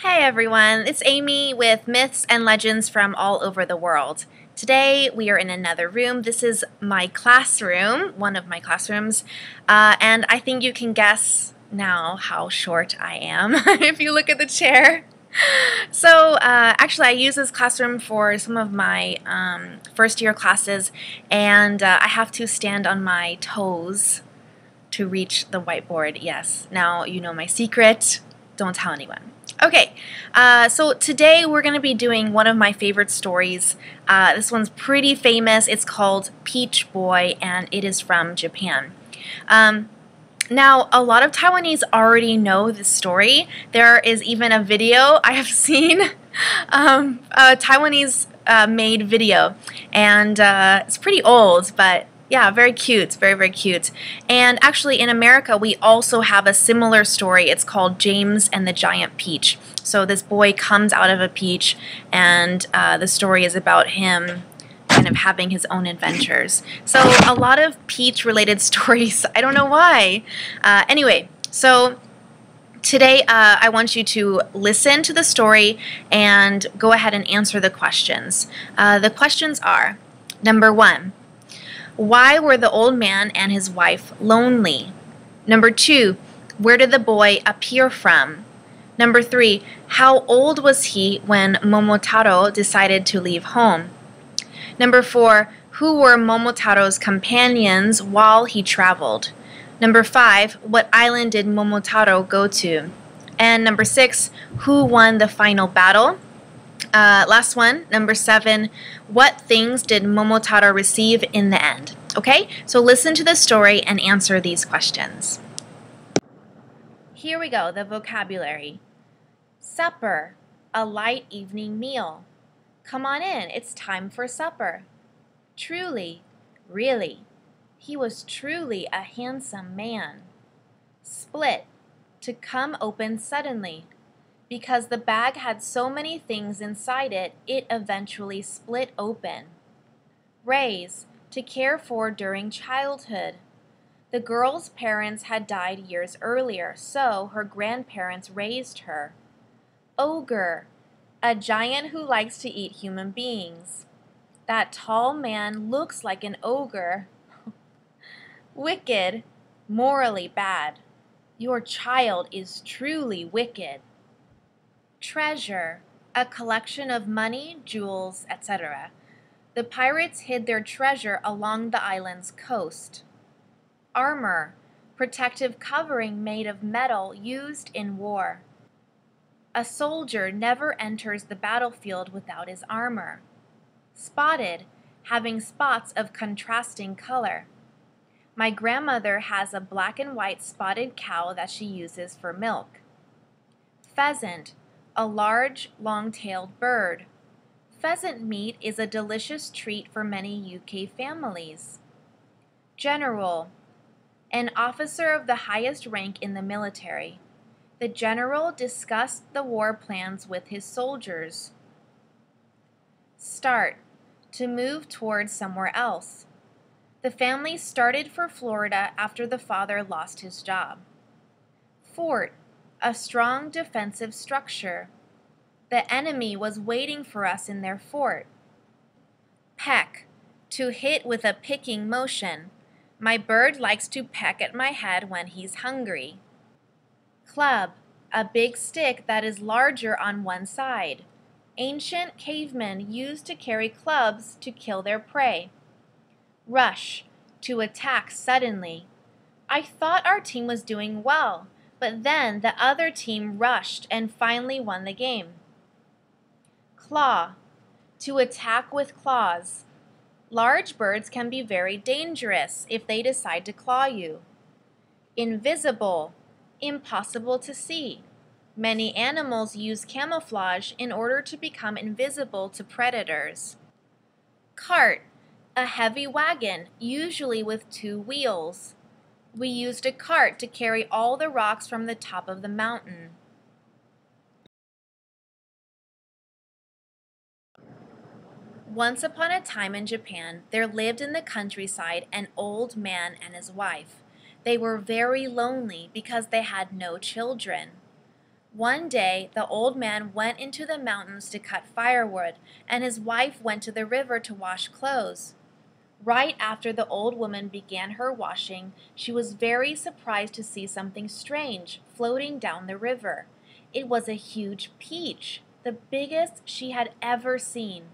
Hey everyone, it's Amy with Myths and Legends from all over the world. Today we are in another room. This is my classroom, one of my classrooms, and I think you can guess now how short I am if you look at the chair. So actually I use this classroom for some of my first year classes, and I have to stand on my toes to reach the whiteboard. Yes, now you know my secret. Don't tell anyone. Okay, so today we're going to be doing one of my favorite stories. This one's pretty famous. It's called Peach Boy, and it is from Japan. Now, a lot of Taiwanese already know this story. There is even a video I have seen, a Taiwanese made video, and it's pretty old, but yeah, very cute, very, very cute. And actually in America we also have a similar story. It's called James and the Giant Peach. So this boy comes out of a peach, and the story is about him kind of having his own adventures. So a lot of peach related stories. I don't know why. Anyway, so today I want you to listen to the story and go ahead and answer the questions. The questions are, number 1, why were the old man and his wife lonely? Number 2, where did the boy appear from? Number 3, how old was he when Momotaro decided to leave home? Number 4, who were Momotaro's companions while he traveled? Number 5, what island did Momotaro go to? And number 6, who won the final battle? Last one, number 7, what things did Momotaro receive in the end? Okay, so listen to the story and answer these questions. Here we go, the vocabulary. Supper, a light evening meal. Come on in, it's time for supper. Truly, really. He was truly a handsome man. Split, to come open suddenly. Because the bag had so many things inside it, it eventually split open. Raise, to care for during childhood. The girl's parents had died years earlier, so her grandparents raised her. Ogre, a giant who likes to eat human beings. That tall man looks like an ogre. Wicked, morally bad. Your child is truly wicked. Treasure, a collection of money, jewels, etc. The pirates hid their treasure along the island's coast. Armor, protective covering made of metal used in war. A soldier never enters the battlefield without his armor. Spotted, having spots of contrasting color. My grandmother has a black and white spotted cow that she uses for milk. Pheasant, a large, long-tailed bird. Pheasant meat is a delicious treat for many UK families. General, an officer of the highest rank in the military. The general discussed the war plans with his soldiers. Start, to move towards somewhere else. The family started for Florida after the father lost his job. Fort, a strong defensive structure. The enemy was waiting for us in their fort. Peck, to hit with a picking motion. My bird likes to peck at my head when he's hungry. Club, a big stick that is larger on one side. Ancient cavemen used to carry clubs to kill their prey. Rush, to attack suddenly. I thought our team was doing well, but then the other team rushed and finally won the game. Claw, to attack with claws. Large birds can be very dangerous if they decide to claw you. Invisible, impossible to see. Many animals use camouflage in order to become invisible to predators. Cart, a heavy wagon, usually with 2 wheels. We used a cart to carry all the rocks from the top of the mountain. Once upon a time in Japan, there lived in the countryside an old man and his wife. They were very lonely because they had no children. One day, the old man went into the mountains to cut firewood, and his wife went to the river to wash clothes. Right after the old woman began her washing, she was very surprised to see something strange floating down the river. It was a huge peach, the biggest she had ever seen.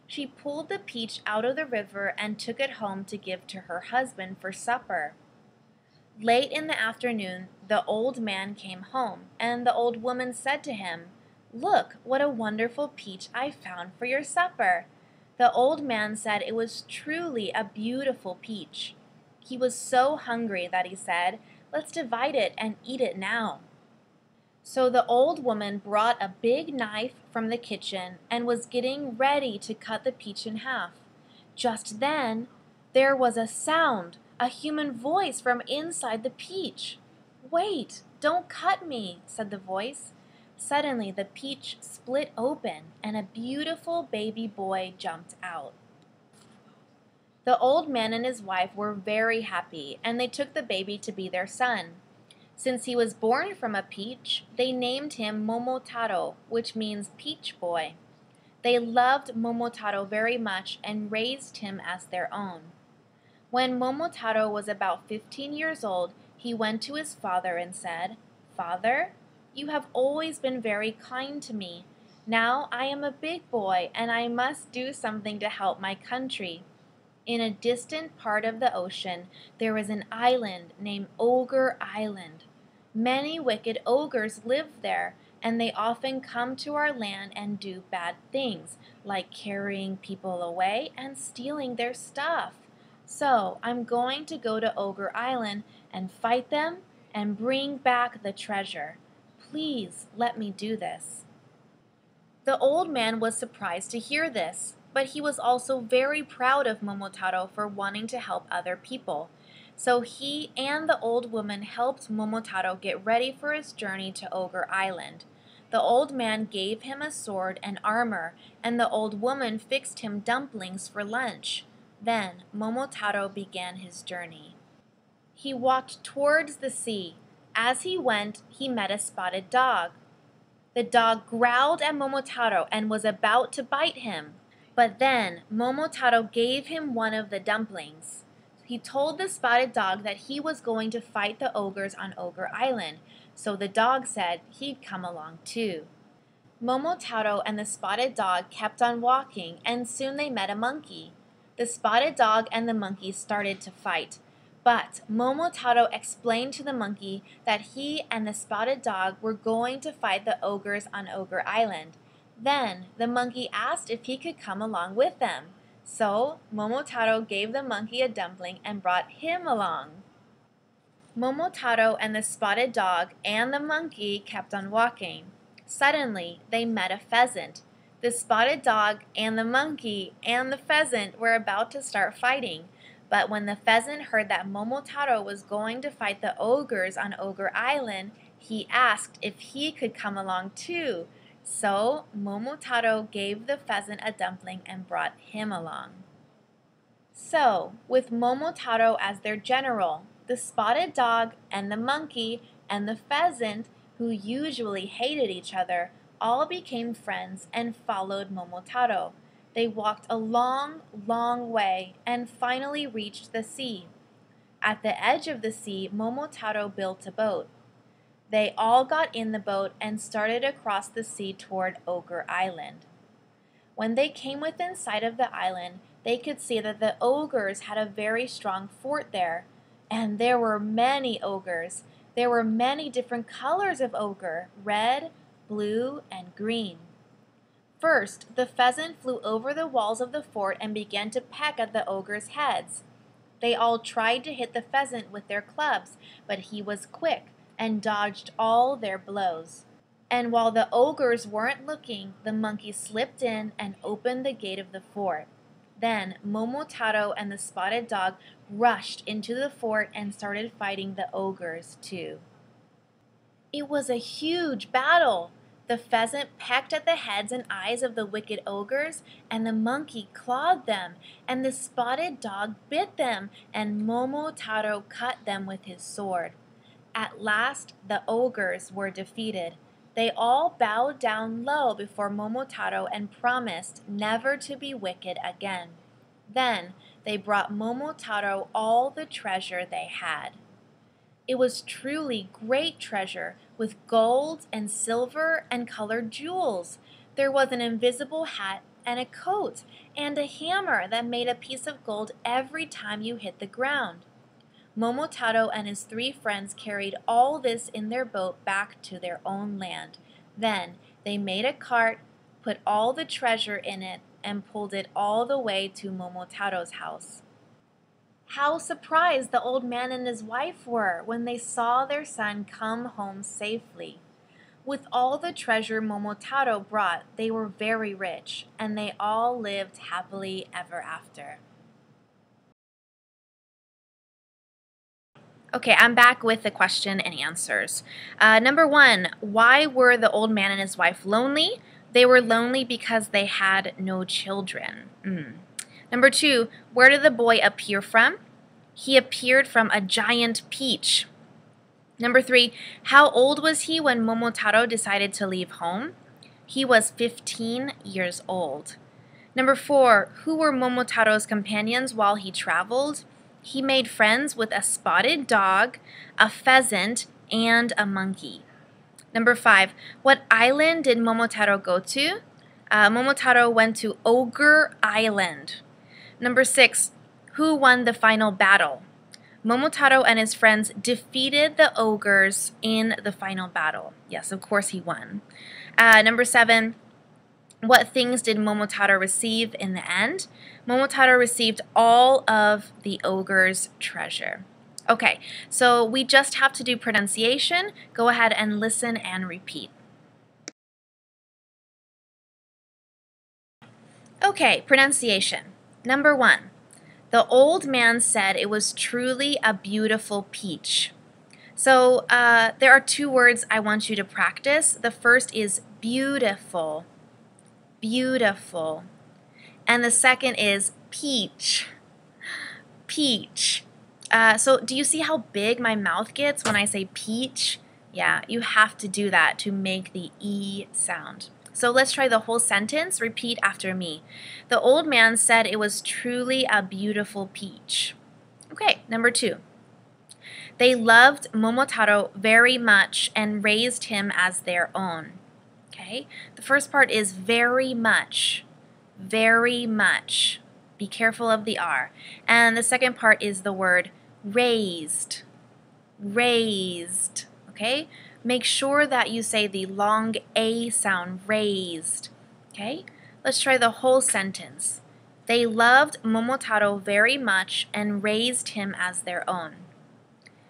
She pulled the peach out of the river and took it home to give to her husband for supper. Late in the afternoon, the old man came home, and the old woman said to him, "Look, what a wonderful peach I found for your supper." The old man said it was truly a beautiful peach. He was so hungry that he said, "Let's divide it and eat it now." So the old woman brought a big knife from the kitchen and was getting ready to cut the peach in half. Just then, there was a sound, a human voice from inside the peach. "Wait, don't cut me," said the voice. Suddenly, the peach split open and a beautiful baby boy jumped out. The old man and his wife were very happy, and they took the baby to be their son. Since he was born from a peach, they named him Momotaro, which means peach boy. They loved Momotaro very much and raised him as their own. When Momotaro was about 15 years old, he went to his father and said, "Father, you have always been very kind to me. Now I am a big boy and I must do something to help my country." In a distant part of the ocean, there is an island named Ogre Island. Many wicked ogres live there, and they often come to our land and do bad things, like carrying people away and stealing their stuff. So I'm going to go to Ogre Island and fight them and bring back the treasure. Please let me do this." The old man was surprised to hear this, but he was also very proud of Momotaro for wanting to help other people. So he and the old woman helped Momotaro get ready for his journey to Ogre Island. The old man gave him a sword and armor, and the old woman fixed him dumplings for lunch. Then Momotaro began his journey. He walked towards the sea. As he went, he met a spotted dog. The dog growled at Momotaro and was about to bite him. But then Momotaro gave him one of the dumplings. He told the spotted dog that he was going to fight the ogres on Ogre Island, so the dog said he'd come along too. Momotaro and the spotted dog kept on walking, and soon they met a monkey. The spotted dog and the monkey started to fight. But Momotaro explained to the monkey that he and the spotted dog were going to fight the ogres on Ogre Island. Then the monkey asked if he could come along with them. So Momotaro gave the monkey a dumpling and brought him along. Momotaro and the spotted dog and the monkey kept on walking. Suddenly, they met a pheasant. The spotted dog and the monkey and the pheasant were about to start fighting. But when the pheasant heard that Momotaro was going to fight the ogres on Ogre Island, he asked if he could come along too. So Momotaro gave the pheasant a dumpling and brought him along. So, with Momotaro as their general, the spotted dog and the monkey and the pheasant, who usually hated each other, all became friends and followed Momotaro. They walked a long, long way and finally reached the sea. At the edge of the sea, Momotaro built a boat. They all got in the boat and started across the sea toward Ogre Island. When they came within sight of the island, they could see that the ogres had a very strong fort there. And there were many ogres. There were many different colors of ogre: red, blue, and green. First, the pheasant flew over the walls of the fort and began to peck at the ogres' heads. They all tried to hit the pheasant with their clubs, but he was quick and dodged all their blows. And while the ogres weren't looking, the monkey slipped in and opened the gate of the fort. Then Momotaro and the spotted dog rushed into the fort and started fighting the ogres too. It was a huge battle. The pheasant pecked at the heads and eyes of the wicked ogres, and the monkey clawed them, and the spotted dog bit them, and Momotaro cut them with his sword. At last, the ogres were defeated. They all bowed down low before Momotaro and promised never to be wicked again. Then they brought Momotaro all the treasure they had. It was truly great treasure, with gold and silver and colored jewels. There was an invisible hat and a coat, and a hammer that made a piece of gold every time you hit the ground. Momotaro and his 3 friends carried all this in their boat back to their own land. Then they made a cart, put all the treasure in it, and pulled it all the way to Momotaro's house. How surprised the old man and his wife were when they saw their son come home safely. With all the treasure Momotaro brought, they were very rich, and they all lived happily ever after. Okay, I'm back with the question and answers. Number 1, why were the old man and his wife lonely? They were lonely because they had no children. Number 2, where did the boy appear from? He appeared from a giant peach. Number 3, how old was he when Momotaro decided to leave home? He was 15 years old. Number 4, who were Momotaro's companions while he traveled? He made friends with a spotted dog, a pheasant, and a monkey. Number 5, what island did Momotaro go to? Momotaro went to Ogre Island. Number 6, who won the final battle? Momotaro and his friends defeated the ogres in the final battle. Yes, of course he won. Number 7, what things did Momotaro receive in the end? Momotaro received all of the ogre's treasure. Okay, so we just have to do pronunciation. Go ahead and listen and repeat. Okay, pronunciation. Number 1, the old man said it was truly a beautiful peach. So there are 2 words I want you to practice. The first is beautiful, beautiful. And the second is peach, peach. So do you see how big my mouth gets when I say peach? Yeah, you have to do that to make the E sound. So let's try the whole sentence. Repeat after me. The old man said it was truly a beautiful peach. Okay, number 2. They loved Momotaro very much and raised him as their own. Okay, the first part is very much, very much. Be careful of the R. And the second part is the word raised, raised. Okay, make sure that you say the long A sound, raised. Okay, let's try the whole sentence. They loved Momotaro very much and raised him as their own.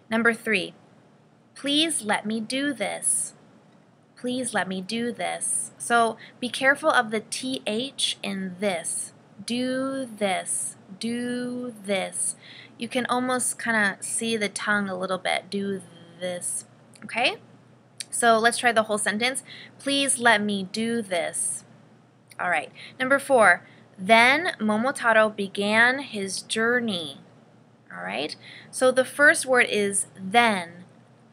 Number 3, please let me do this. Please let me do this. So be careful of the TH in this. Do this, do this. You can almost kind of see the tongue a little bit. Do this, okay? So let's try the whole sentence. Please let me do this. All right. Number 4, then Momotaro began his journey. All right. So the first word is then,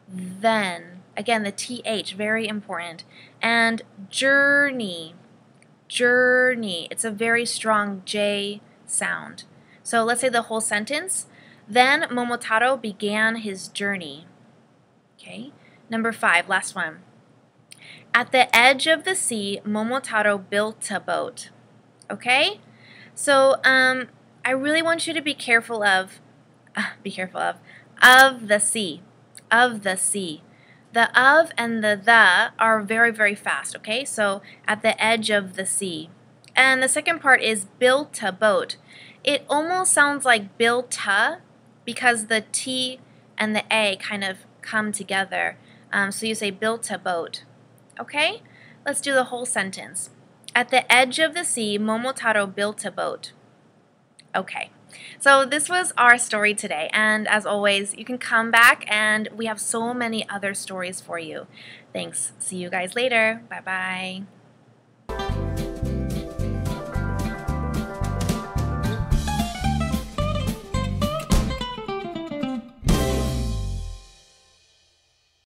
then. Again, the TH, very important. And journey, journey. It's a very strong J sound. So let's say the whole sentence. Then Momotaro began his journey. Okay. Number 5, last one. At the edge of the sea, Momotaro built a boat. Okay? So I really want you to be careful of the sea, of the sea. The of and the are very, very fast, okay? So at the edge of the sea. And the second part is built a boat. It almost sounds like built-a because the T and the A kind of come together. So you say built a boat. Okay? Let's do the whole sentence. At the edge of the sea, Momotaro built a boat. Okay. So this was our story today, and as always, you can come back and we have so many other stories for you. Thanks. See you guys later. Bye-bye.